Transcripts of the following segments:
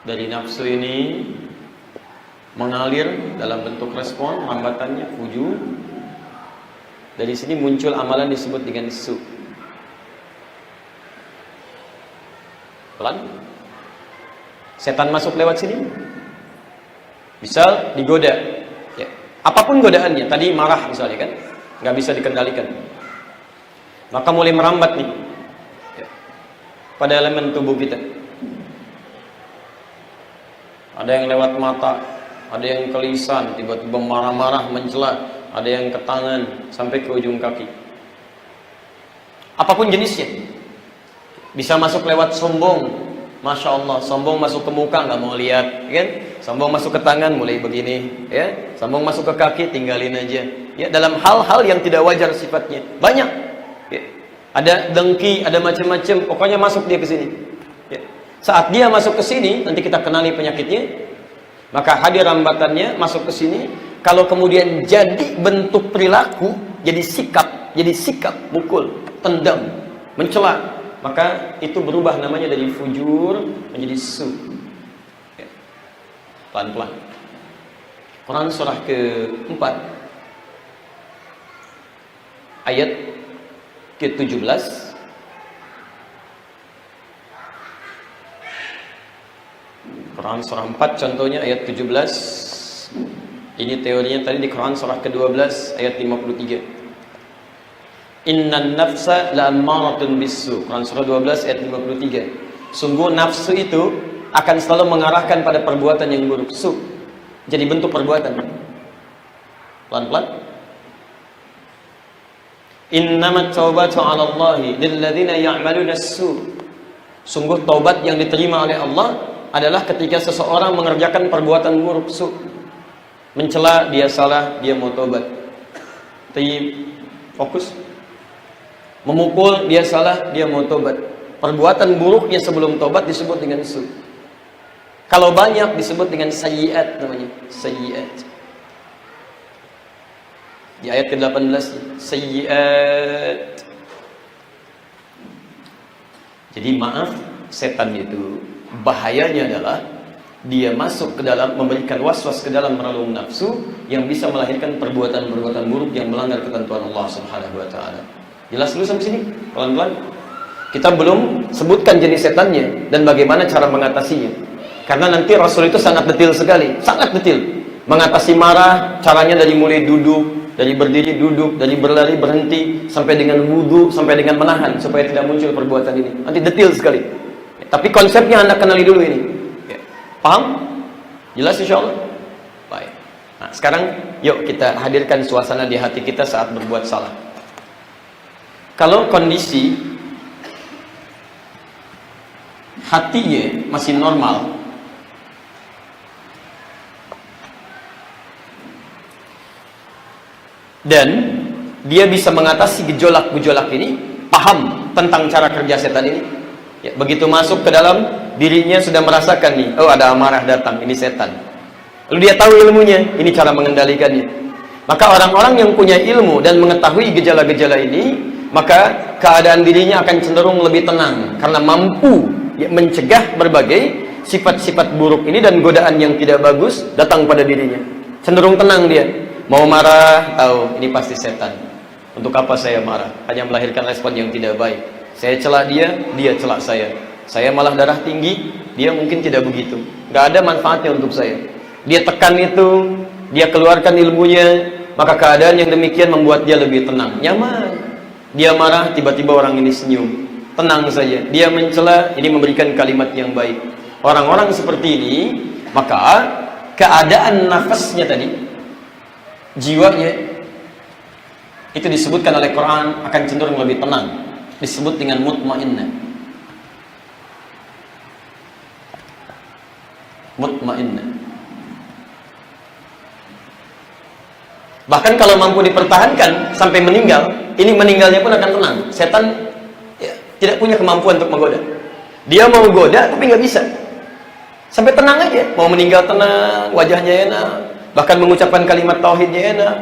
dari nafsu ini mengalir dalam bentuk respon, hambatannya fujur. Dari sini muncul amalan disebut dengan su. Pelan. Setan masuk lewat sini. Misal digoda, ya. Apapun godaannya, tadi marah misalnya kan, nggak bisa dikendalikan. Maka mulai merambat nih, ya, pada elemen tubuh kita. Ada yang lewat mata, ada yang ke lisan, tiba-tiba marah-marah mencela, ada yang ke tangan sampai ke ujung kaki. Apapun jenisnya, bisa masuk lewat sombong. Masya Allah, sombong masuk ke muka nggak mau lihat, kan? Sombong masuk ke tangan mulai begini, ya. Sombong masuk ke kaki tinggalin aja. Ya, dalam hal-hal yang tidak wajar sifatnya banyak. Ya. Ada dengki, ada macam-macam. Pokoknya masuk dia ke sini. Ya. Saat dia masuk ke sini, nanti kita kenali penyakitnya. Maka hadir rambatannya masuk ke sini. Kalau kemudian jadi bentuk perilaku, jadi sikap, mukul, tendang, mencela. Maka itu berubah namanya dari fujur menjadi su. Ya. Pelan-pelan. Quran surah ke-4 ayat ke-17. Quran surah 4 contohnya ayat 17. Ini teorinya tadi di Quran surah ke-12 ayat 53. Innan nafsa la'ammaratun bisu. Quran surah 12 ayat 53. Sungguh nafsu itu akan selalu mengarahkan pada perbuatan yang buruk. Su. Jadi bentuk perbuatan. Pelan-pelan. Innamat taubatu 'ala Allahi lilladzina ya'maluna as-su. Sungguh taubat yang diterima oleh Allah adalah ketika seseorang mengerjakan perbuatan buruk, su. Mencela, dia salah, dia mau taubat. Fokus. Memukul, dia salah, dia mau tobat. Perbuatan buruknya sebelum tobat disebut dengan su. Kalau banyak disebut dengan sayyiat namanya. Sayyiat. Di ayat ke-18 sayyiat. Jadi maaf, setan itu bahayanya adalah dia masuk ke dalam, memberikan waswas ke dalam relung nafsu yang bisa melahirkan perbuatan-perbuatan buruk yang melanggar ketentuan Allah Subhanahu wa taala. Jelas dulu sampai sini, pelan-pelan. Kita belum sebutkan jenis setannya dan bagaimana cara mengatasinya. Karena nanti Rasul itu sangat detail sekali, sangat detail. Mengatasi marah, caranya dari mulai duduk, dari berdiri duduk, dari berlari berhenti, sampai dengan wudu, sampai dengan menahan supaya tidak muncul perbuatan ini. Nanti detail sekali. Tapi konsepnya Anda kenali dulu ini. Paham? Jelas insyaallah? Baik. Nah, sekarang yuk kita hadirkan suasana di hati kita saat berbuat salah. Kalau kondisi hatinya masih normal, dan dia bisa mengatasi gejolak-gejolak ini, paham tentang cara kerja setan ini, ya, begitu masuk ke dalam dirinya sudah merasakan nih, oh ada amarah datang, ini setan. Lalu dia tahu ilmunya, ini cara mengendalikannya. Maka orang-orang yang punya ilmu dan mengetahui gejala-gejala ini, maka keadaan dirinya akan cenderung lebih tenang karena mampu, ya, mencegah berbagai sifat-sifat buruk ini dan godaan yang tidak bagus datang pada dirinya. Cenderung tenang dia. Mau marah, tahu ini pasti setan. Untuk apa saya marah? Hanya melahirkan respon yang tidak baik. Saya celak dia, dia celak saya. Saya malah darah tinggi, dia mungkin tidak begitu. Gak ada manfaatnya untuk saya. Dia tekan itu, dia keluarkan ilmunya, maka keadaan yang demikian membuat dia lebih tenang, nyaman. Dia marah, tiba-tiba orang ini senyum, tenang saja. Dia mencela, ini memberikan kalimat yang baik. Orang-orang seperti ini, maka keadaan nafasnya tadi, jiwanya, itu disebutkan oleh Quran akan cenderung lebih tenang. Disebut dengan mutmainnah. Mutmainnah. Bahkan kalau mampu dipertahankan sampai meninggal, ini meninggalnya pun akan tenang. Setan, ya, tidak punya kemampuan untuk menggoda. Dia mau goda tapi nggak bisa. Sampai tenang aja, mau meninggal tenang, wajahnya enak, bahkan mengucapkan kalimat tauhidnya enak.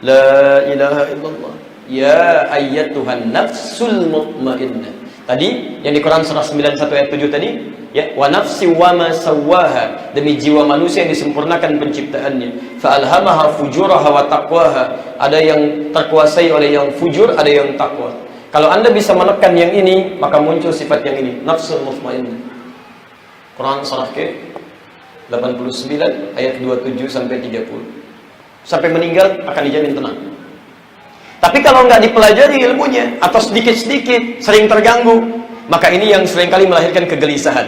La ilaha illallah. Ya ayyatuhan nafsul mutmainnah. Tadi yang di Quran surah 91 ayat 7 tadi, ya, wa nafsi wa ma sawwaha, demi jiwa manusia yang disempurnakan penciptaannya, fa alhamaha fujuraha wa taqwaha, ada yang terkuasai oleh yang fujur, ada yang takwa. Kalau Anda bisa menekan yang ini, maka muncul sifat yang ini, nafsul mutmainnah. Quran surah ke 89 ayat 27 sampai 30. Sampai meninggal akan dijamin tenang. Tapi kalau nggak dipelajari ilmunya, atau sedikit-sedikit sering terganggu, maka ini yang seringkali melahirkan kegelisahan.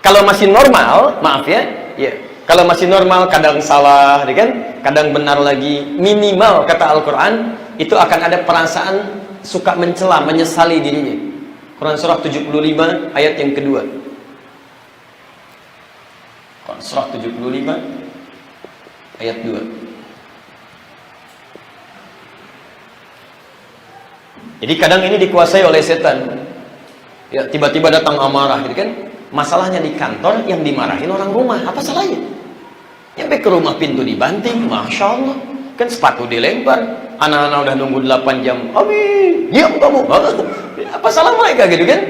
Kalau masih normal, maaf ya, kalau masih normal, kadang salah, kan? Kadang benar lagi, minimal kata Al-Quran, itu akan ada perasaan suka mencela, menyesali dirinya. Quran surah 75 ayat yang kedua. Quran surah 75 ayat 2. Jadi kadang ini dikuasai oleh setan. Ya, tiba-tiba datang amarah, gitu kan? Masalahnya di kantor yang dimarahin orang rumah, apa salahnya? Nyampe ke rumah pintu dibanting, masya Allah, kan sepatu dilempar, anak-anak udah nunggu 8 jam, abi, diam kamu, apa salah mereka, gitu kan?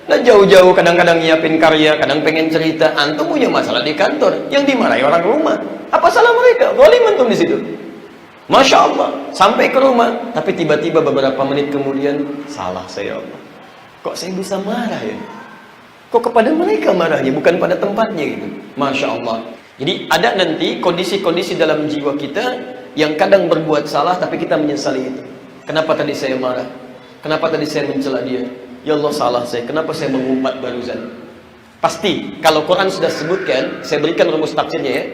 Dan jauh-jauh kadang-kadang nyiapin karya, kadang pengen cerita, antum punya masalah di kantor, yang dimarahi orang rumah, apa salah mereka? Zalim antum di situ. Masya Allah, sampai ke rumah, tapi tiba-tiba beberapa menit kemudian, salah saya Allah. Kok saya bisa marah ya? Kok kepada mereka marahnya, bukan pada tempatnya gitu. Masya Allah. Jadi ada nanti kondisi-kondisi dalam jiwa kita yang kadang berbuat salah, tapi kita menyesali itu. Kenapa tadi saya marah? Kenapa tadi saya mencela dia? Ya Allah, salah saya. Kenapa saya mengumpat barusan? Pasti, kalau Quran sudah sebutkan, saya berikan rumus tafsirnya ya.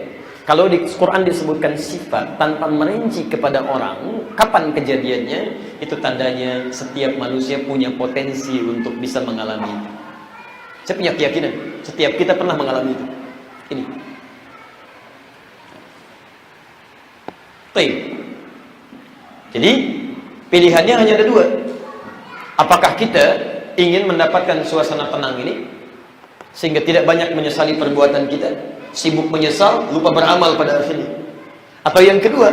Kalau di Quran disebutkan sifat tanpa merinci kepada orang, kapan kejadiannya, itu tandanya setiap manusia punya potensi untuk bisa mengalami itu. Saya punya keyakinan, setiap kita pernah mengalami itu. Ini. Baik. Jadi, pilihannya hanya ada dua. Apakah kita ingin mendapatkan suasana tenang ini, sehingga tidak banyak menyesali perbuatan kita, sibuk menyesal, lupa beramal pada akhirnya. Atau yang kedua,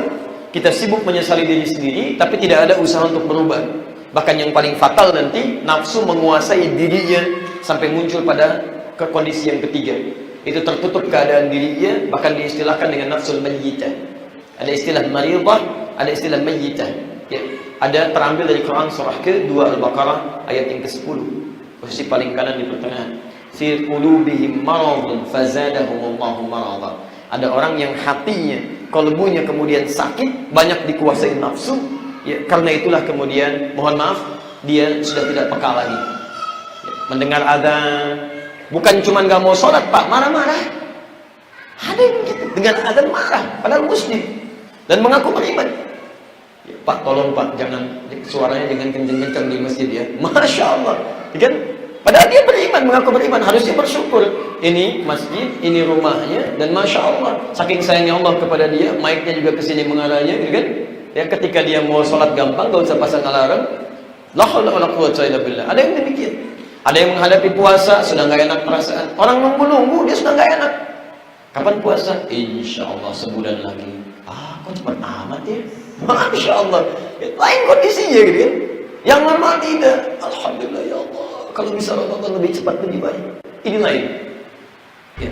kita sibuk menyesali diri sendiri, tapi tidak ada usaha untuk berubah. Bahkan yang paling fatal nanti, nafsu menguasai dirinya, sampai muncul pada kondisi yang ketiga. Itu tertutup keadaan dirinya, bahkan diistilahkan dengan nafsul mayyitah. Ada istilah maridah, ada istilah mayyitah. Ya, ada terambil dari Quran surah ke-2 Al-Baqarah ayat yang ke-10. Posisi paling kanan di pertengahan. Fi qulubihim maradun fazadahumullahu marada. Ada orang yang hatinya, kalbunya kemudian sakit, banyak dikuasai nafsu, ya, karena itulah kemudian, mohon maaf, dia sudah tidak peka lagi. Ya, mendengar adzan, bukan cuma nggak mau sholat, Pak, marah-marah. Ada yang gitu, dengan adzan marah, padahal muslim dan mengaku beriman. Ya, Pak, tolong Pak, jangan suaranya jangan kenceng-kenceng di masjid ya. Masya Allah, kan? Padahal dia beriman, mengaku beriman, harusnya bersyukur. Ini masjid, ini rumahnya, dan Masya Allah, saking sayangnya Allah kepada dia, mic-nya juga kesini mengarahnya, gitu kan? Ya, ketika dia mau sholat gampang, gak usah pasang alarm. La haula wala quwwata illa billah. Ada yang demikian. Ada yang menghadapi puasa, sudah gak enak perasaan. Orang nunggu-nunggu, dia sudah gak enak. Kapan puasa? Insya Allah sebulan lagi. Ah, kok cepat amat ya? Masya Allah. Lain kondisinya, gitu kan? Yang normal tidak. Alhamdulillah ya Allah. Kalau bisa Ramadan lebih cepat lebih baik. Ini lain. Ya.